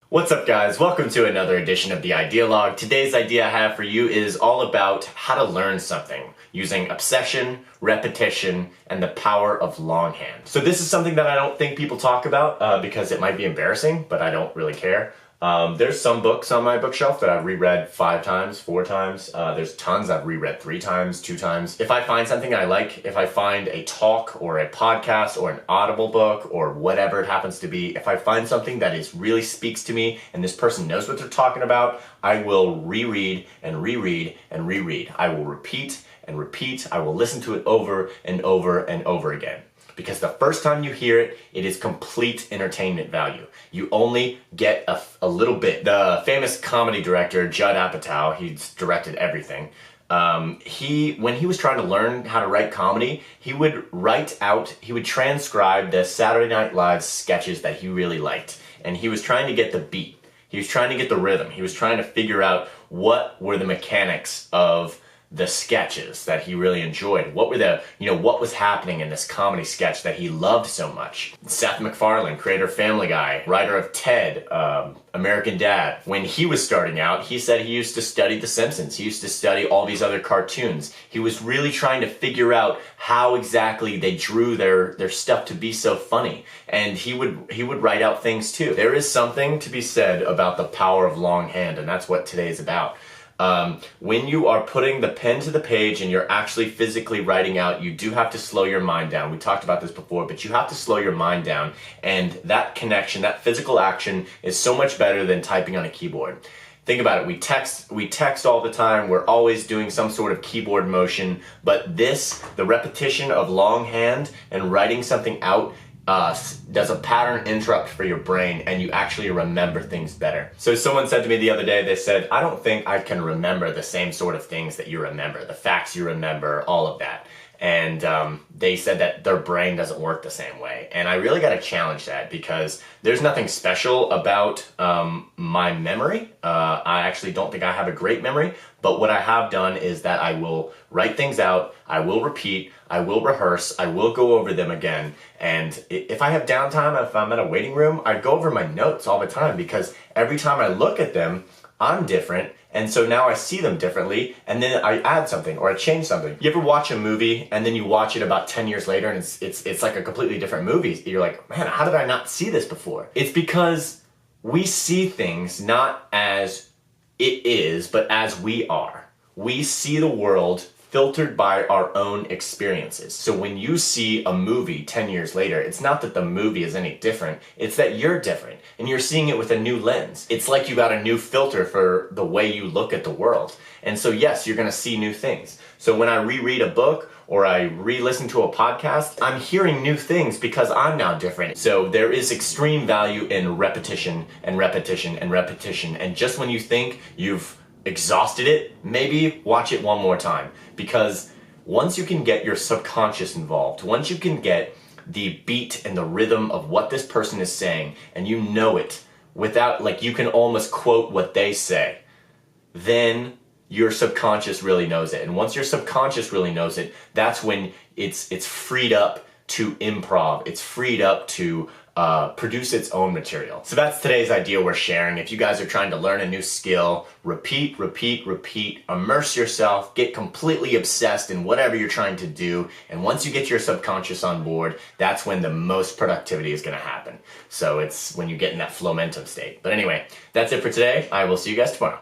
What's up, guys? Welcome to another edition of the Idealogue. Today's idea I have for you is all about how to learn something using obsession, repetition, and the power of longhand. So this is something that I don't think people talk about because it might be embarrassing, but I don't really care. There's some books on my bookshelf that I've reread 5 times, 4 times. There's tons I've reread 3 times, 2 times. If I find something I like, if I find a talk or a podcast or an Audible book or whatever it happens to be, if I find something that really speaks to me and this person knows what they're talking about, I will reread and reread and reread. I will repeat and repeat. I will listen to it over and over and over again. Because the first time you hear it, it is complete entertainment value. You only get a little bit. The famous comedy director, Judd Apatow, he's directed everything. When he was trying to learn how to write comedy, he would transcribe the Saturday Night Live sketches that he really liked. And he was trying to get the beat. He was trying to get the rhythm. He was trying to figure out what were the mechanics of the sketches that he really enjoyed. What was happening in this comedy sketch that he loved so much? Seth MacFarlane, creator of Family Guy, writer of Ted, American Dad. When he was starting out, he said he used to study The Simpsons. He used to study all these other cartoons. He was really trying to figure out how exactly they drew their stuff to be so funny. And he would write out things too. There is something to be said about the power of longhand, and that's what today is about. When you are putting the pen to the page and you're actually physically writing out, you do have to slow your mind down. We talked about this before, but you have to slow your mind down. And that connection, that physical action is so much better than typing on a keyboard. Think about it. We text all the time. We're always doing some sort of keyboard motion, but the repetition of longhand and writing something out does a pattern interrupt for your brain, and you actually remember things better. So someone said to me the other day, they said, I don't think I can remember the same sort of things that you remember, the facts you remember, all of that. And they said that their brain doesn't work the same way. And I really got to challenge that because there's nothing special about my memory. I actually don't think I have a great memory, but what I have done is that I will write things out, I will repeat, I will rehearse, I will go over them again. And if I have downtime, if I'm at a waiting room, I go over my notes all the time because every time I look at them, I'm different, and so now I see them differently, and then I add something or I change something. You ever watch a movie and then you watch it about 10 years later and it's like a completely different movie? You're like, man, how did I not see this before? It's because we see things not as it is, but as we are. We see the world filtered by our own experiences. So when you see a movie 10 years later, it's not that the movie is any different, it's that you're different and you're seeing it with a new lens. It's like you got a new filter for the way you look at the world. And so yes, you're gonna see new things. So when I reread a book or I re-listen to a podcast, I'm hearing new things because I'm now different. So there is extreme value in repetition and repetition and repetition. And just when you think you've exhausted it, maybe watch it one more time. Because once you can get your subconscious involved, once you can get the beat and the rhythm of what this person is saying, and you know it without, like, you can almost quote what they say, then your subconscious really knows it. And once your subconscious really knows it, that's when it's freed up to improv. It's freed up to produce its own material. So that's today's idea we're sharing. If you guys are trying to learn a new skill, repeat, repeat, repeat, immerse yourself, get completely obsessed in whatever you're trying to do. And once you get your subconscious on board, that's when the most productivity is gonna happen. So it's when you get in that flowmentum state. But anyway, that's it for today. I will see you guys tomorrow.